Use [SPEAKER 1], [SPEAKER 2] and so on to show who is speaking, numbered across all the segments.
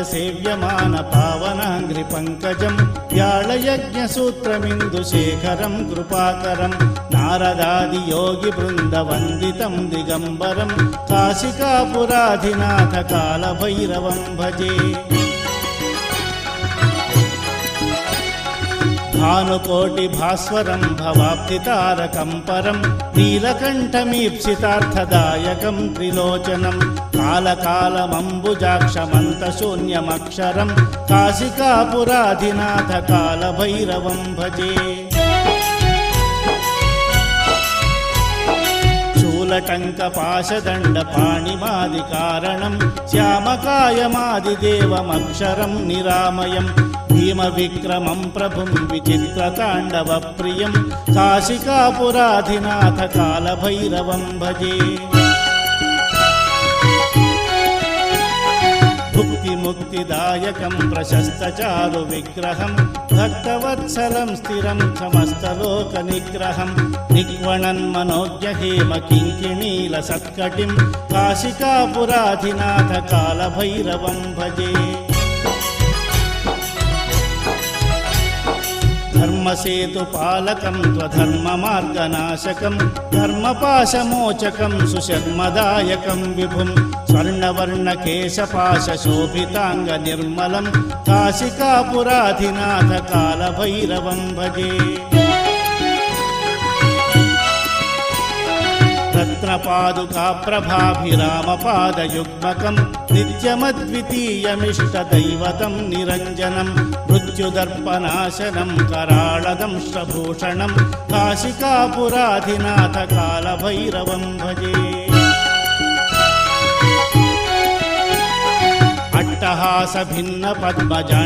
[SPEAKER 1] సేవ్యమాన పావనాంగ్రి పంకజం వ్యాళయజ్ఞసూత్రమిందుశేఖరం కృపాకరం నారదాది యోగి బృంద వందితం దిగంబరం కాశికాపురాధినాథ కాలభైరవం భజే భానుకోటి భాస్వరం భవాబ్ధితారకం పరం నీలకంఠమీప్సితార్థదాయకం త్రిలోచనం కాలకాలమంబుజాక్షమంతశూన్యమక్షరం కాశికాపురాధినాథ కాలభైరవం భజే శూలటంకపాశదండపాణిమాదికారణం శ్యామకాయమాదిదేవమక్షరం నిరామయం భీమవిక్రమం ప్రభుం విచిత్రతాండవ ప్రియం కాశికాపురాధినాథ కాలభైరవం భజే భుక్తిముక్తిదాయకం ప్రశస్తచారు విగ్రహం భక్తవత్సలం స్థిరం సమస్తలోకనిగ్రహం నిక్వణన్మనోజ్ఞహేమ కింకిణీల సత్కటిం కాశికాపురాధినాథ కాలభైరవం భజే ధర్మసేతుపాలకం త్వధర్మమార్గనాశకం ధర్మపాశమోచకం సుశర్మదాయకం విభుం స్వర్ణవర్ణకేశపాశోభితాంగ నిర్మలం కాశికాపురాధినాథ కాలభైరవం భజే రత్నపాదుకాప్రభాభిరామపాదయుగ్మకం నిత్యమద్వితీయమిష్టదైవతం నిరంజనం మృత్యుదర్పనాశనం कराळदंष्ट्रभूषणं काशिकापुराधिनाथ कालभैरवं भजे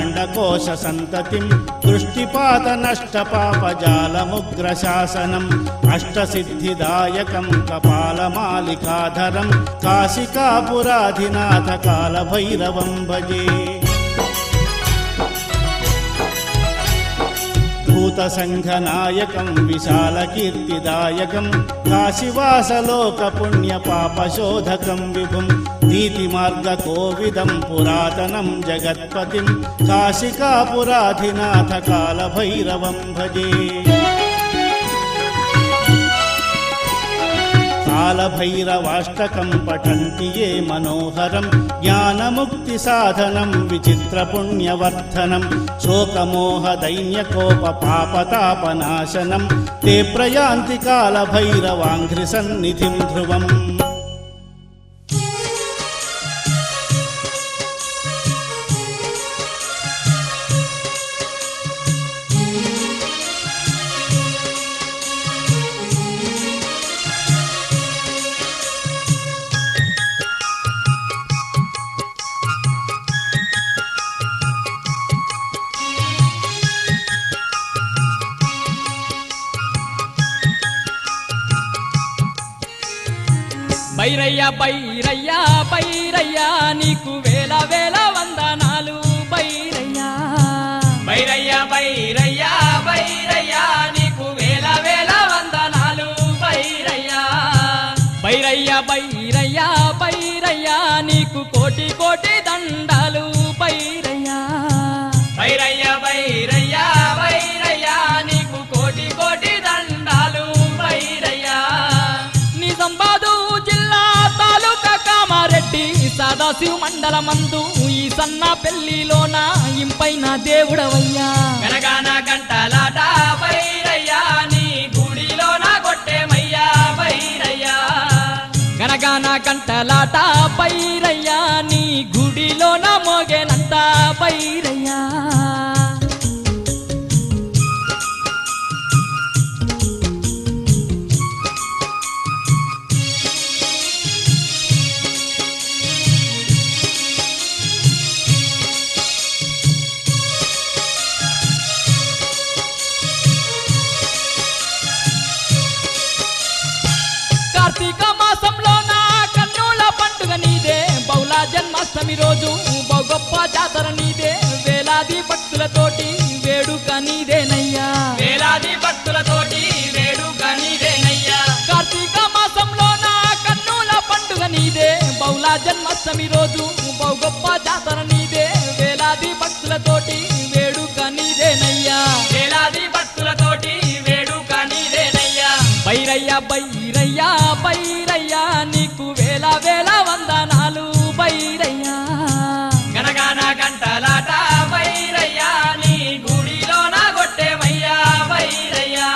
[SPEAKER 1] अट्टहासभिन्नपद्मजाण्डकोशसन्ततिं दृष्टिपातनष्टपापजालमुग्रशासनम् अष्टसिद्धिदायकं कपालमालिकाधरं काशिकापुराधिनाथ कालभैरवं भजे भूतसङ्घनायकं विशालकीर्तिदायकं काशीवासलोकपुण्यपापशोधकं विभुं नीतिमार्गकोविदं पुरातनं जगत्पतिं काशिकापुराधिनाथ कालभैरवं भजे कालभैरवाष्टकं पठन्ति ये मनोहरं ज्ञानमुक्तिसाधनं विचित्रपुण्यवर्धनं शोकमोहदैन्यकोपपापतापनाशनं ते प्रयान्ति कालभैरवाङ्घ्रिसन्निधिं ध्रुवम्
[SPEAKER 2] బైరయ్య బైరయ్య బైరయ్య నీకు వేల వేల వందనాలు బైరయ్య
[SPEAKER 3] బైరయ్య బైరయ్య బైరయ్య నీకు వేల వేల వందనాలు బైరయ్య
[SPEAKER 2] బైరయ్య బైరయ్య బైరయ్య నీకు కోటి కోటి దండాలు బైరయ్య
[SPEAKER 3] బైరయ్య బైరయ్య బైరయ్య నీకు కోటి కోటి దండాలు బైరయ్య
[SPEAKER 2] నిజామాబాదు జిల్లా తాలూకా కామారెడ్డి సదాశివ మండలమందు ఈ సన్న పెళ్లిలోన ఇంపైన దేవుడవయ్యా
[SPEAKER 3] గనగాన గంటలాట బైరయ్య నీ గుడిలోన కొట్టేమయ్యా బైరయ్య
[SPEAKER 2] గనగాన గంటలాట బైరయ్య నీ గుడిలోన మోగేనంత బైరయ్య కార్తీక మాసంలోన కన్నుల పండుగ నీదే బౌల జన్మాష్టమి రోజు గొప్ప జాతర నీదే వేలాది భక్తులతోటి వేడుక నీదేనయ్యా
[SPEAKER 3] వేలాది భక్తులతోటి వేడుక నీదేనయ్యా
[SPEAKER 2] కార్తీక మాసంలోన కన్నుల పండుగ నీదే బౌల జన్మాష్టమి రోజు గొప్ప జాతర నీదే బైరయ్యా బైరయ్యా నీకు వేల వేల వందనాలు బైరయ్యా
[SPEAKER 3] గనగాన గంటలాట వైరయ్యా నీ గుడిలో నా కొట్టేమయ్యా వైరయ్యా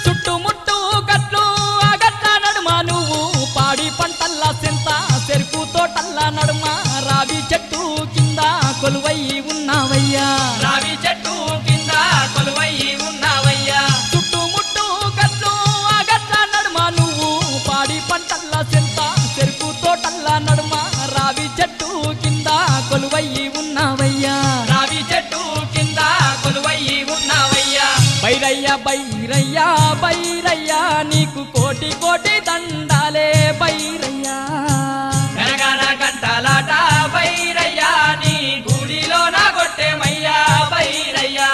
[SPEAKER 2] చుట్టుముట్టు గట్లు ఆ గట్ల నడుమ నువ్వు పాడి పంటల్లా సెంత చెరుకు తోటల్లా నడుమ రావి చెట్టు కింద కొలువై ఉన్నావయ్యా
[SPEAKER 3] రావి చెట్టు కింద కొలువై ఉన్నావయ్యా
[SPEAKER 2] చుట్టుముట్టు గట్లు ఆ గట్ల నడుమ నువ్వు పాడి పంటల్లా సెంత చెరుకు తోటల్లా నడుమ రావి చెట్టు కింద కొలువై ఉన్నావయ్యా
[SPEAKER 3] రావి చెట్టు కింద కొలువై ఉన్నావయ్యా
[SPEAKER 2] బైరయ్యా బైరయ్యా బైరయ్యా నీకు కోటి కోటి దండాలే బైరయ్యా
[SPEAKER 3] గనగాన గంటలాట వైరయ్యా నీ గుడిలో నా కొట్టేమయ్యా వైరయ్యా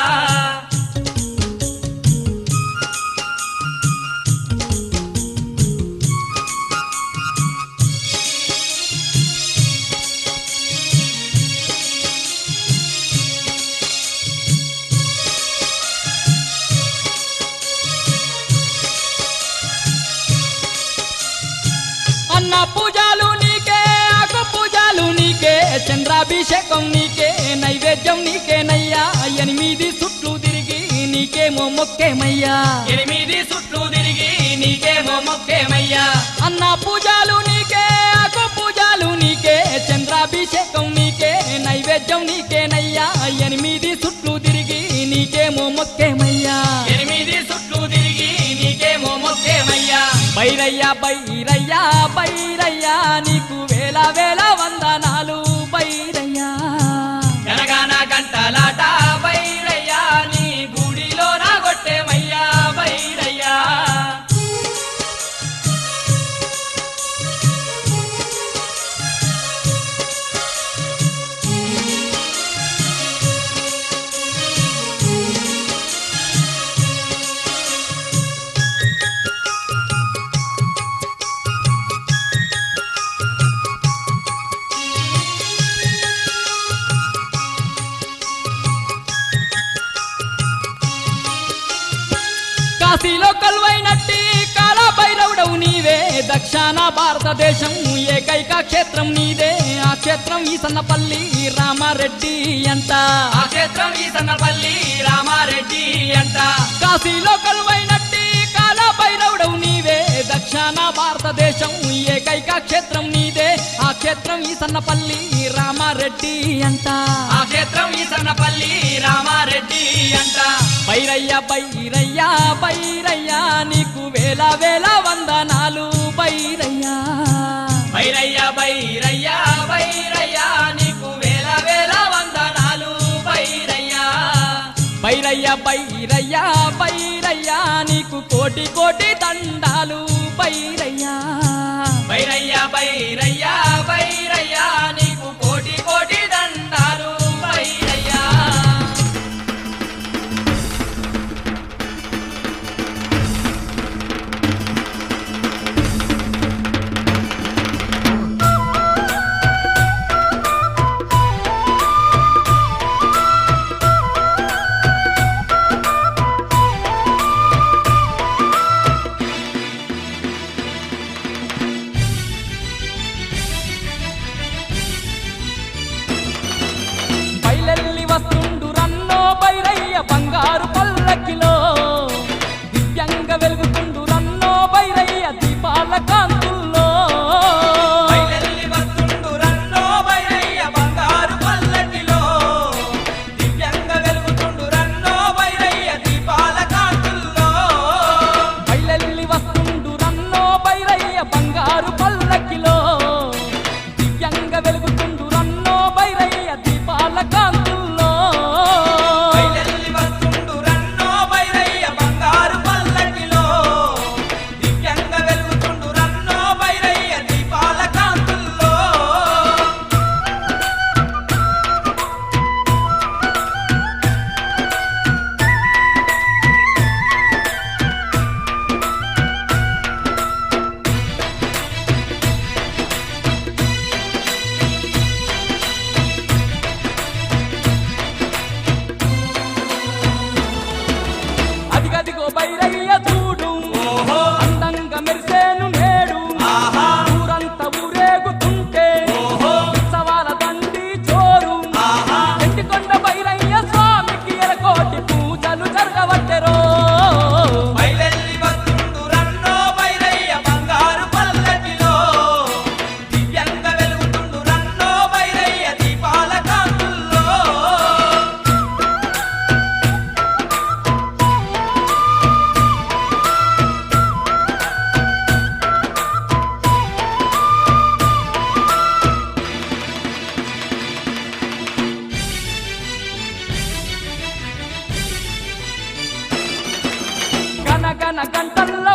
[SPEAKER 2] అన్న పూజలు నీకే ఆకు పూజలు నీకే చంద్రాభిషేకం నీకే నైవేద్యం నీకేనయ్యా 8 సుట్లు తిరిగి నీకేమో మొక్కేమయ్యా
[SPEAKER 3] 8 సుట్లు తిరిగి నీకేమో మొక్కేమయ్యా
[SPEAKER 2] అన్న పూజలు నీకే ఆకు పూజలు నీకే చంద్రాభిషేకం నీకే నైవేద్యం నీకేనయ్యా 8 సుట్లు తిరిగి నీకేమో మొక్కేమయ్యా
[SPEAKER 3] 8 సుట్లు తిరిగి నీకేమో మొక్కేమయ్యా
[SPEAKER 2] బైరయ్యా బైరయ్యా బైరయ్యా నీకు వేల వేల వందనాలు బైరయ్యా
[SPEAKER 3] గనగాన గంటలాట వైరయ్యా నీ గుడిలో నా కొట్టేమయ్యా వైరయ్యా
[SPEAKER 2] కాశీలో కలువైనట్టి కాల భైరవుడవు నీవే దక్షిణ భారతదేశం ఏకైక క్షేత్రం నీదే ఆ క్షేత్రం ఈ సన్నపల్లి రామారెడ్డి అంట
[SPEAKER 3] ఆ క్షేత్రం ఈ సన్నపల్లి రామారెడ్డి అంట
[SPEAKER 2] కాశీలో కలువైనట్టి కాల భైరవుడవు నీవే దక్షిణ భారతదేశం ఏకైక క్షేత్రం నీదే ఆ క్షేత్రం ఈ సన్నపల్లి రామారెడ్డి అంట
[SPEAKER 3] ఆ క్షేత్రం ఈ సన్నపల్లి రామారెడ్డి అంట
[SPEAKER 2] బైరయ్యా బైరయ్యా బైరయ్యా నీకు వేల వేల వందనాలు బైరయ్యా
[SPEAKER 3] వైరయ్యా వైరయ్యా వైరయ్యా నీకు వేల వేల వందనాలు వైరయ్యా
[SPEAKER 2] బైరయ్యా బైరయ్యా బైరయ్యా నీకు కోటి కోటి దండాలు బైరయ్యా
[SPEAKER 3] వైరయ్యా వైరయ్యా వైరయ్యా నీకు కోటి కోటి దండాలు వైరయ్యా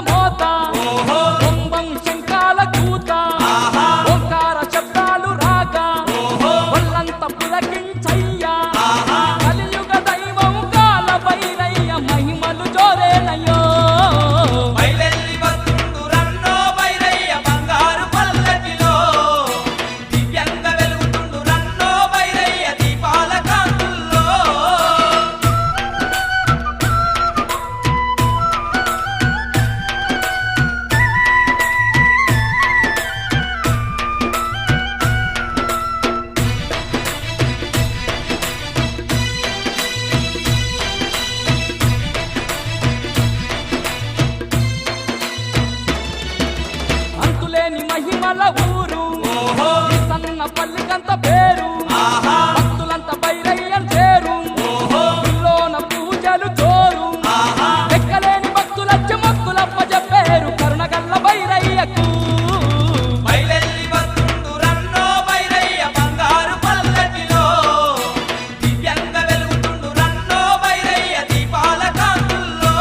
[SPEAKER 2] మోత కుంభం శంకాల కూత ఓంకార శబ్దాలు రాగా ఒళ్ళంత పులకించయ్యా కలియుగ దైవం కాల భైరయ్య మహిమలు జోరేనయ్యో
[SPEAKER 3] బయలెల్లి వస్తుండు రన్నో బైరయ్య బంగారు పల్లకిలో దివ్యంగా వెలుగుతుండు రన్నో బైరయ్య దీపాల కాంతుల్లో
[SPEAKER 2] అంతులేని మహిమల ఊరు ఈ సన్న పల్లికంత పేరు భక్తులంత భైరయ్యం చేరు ఊళ్ళోన పూజలు చోరు ఎక్కలేని భక్తులచ్చ మొక్కులప్ప చెప్పేరు కరుణగల్ల భైరయ్యకు
[SPEAKER 3] బయలెల్లి వస్తుండు రన్నో బైరయ్య బంగారు పల్లకిలో దివ్యంగా వెలుగుతుండు రన్నో బైరయ్య దీపాల కాంతుల్లో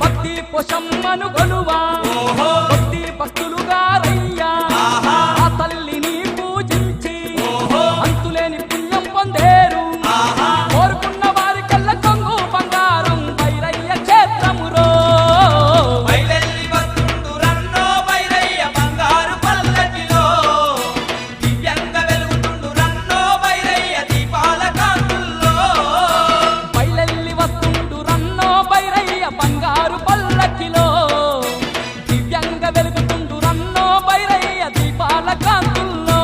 [SPEAKER 2] భక్తి పొషమ్మను కొలువా భక్తి భక్తులుగా రయ్యా ఆ తల్లిని పూజించి అంతులేని పుణ్యం పొందేరు కోరుకున్న వారికల్లా కొంగు బంగారం భైరయ్య క్షేత్రమురో
[SPEAKER 3] బయలెల్లి వస్తుండు రన్నో బైరయ్య బంగారు పల్లకిలో దివ్యంగా వెలుగుతుండు రన్నో బైరయ్య దీపాల కాంతుల్లో
[SPEAKER 2] బయలెల్లి వస్తుండు రన్నో భైరయ్య బంగారు పల్లకిలో దివ్యంగా వెలుగుతుండు రన్నో భైరయ్య దీపాల కాంతుల్లో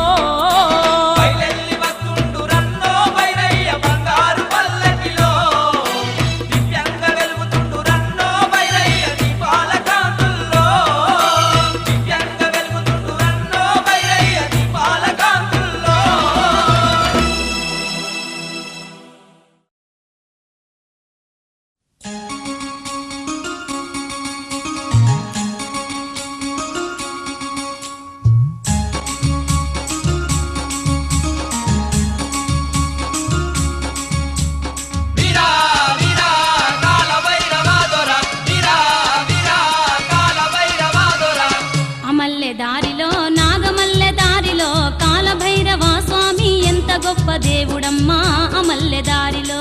[SPEAKER 3] బయలెల్లి వస్తుండు రన్నో బైరయ్య బంగారు పల్లకిలో దివ్యంగా వెలుగుతుండు రన్నో బైరయ్య దీపాల కాంతుల్లో దివ్యంగా వెలుగుతుండు రన్నో బైరయ్య దీపాల కాంతుల్లో వీరా వీరా కాల భైరవాదొర వీరా వీరా కాల భైరవాదొర
[SPEAKER 4] అమల్లె దారిలో నాగమల్లె దారిలో కాలభైరవ స్వామి ఎంత గొప్ప దేవుడమ్మా అమల్లె దారిలో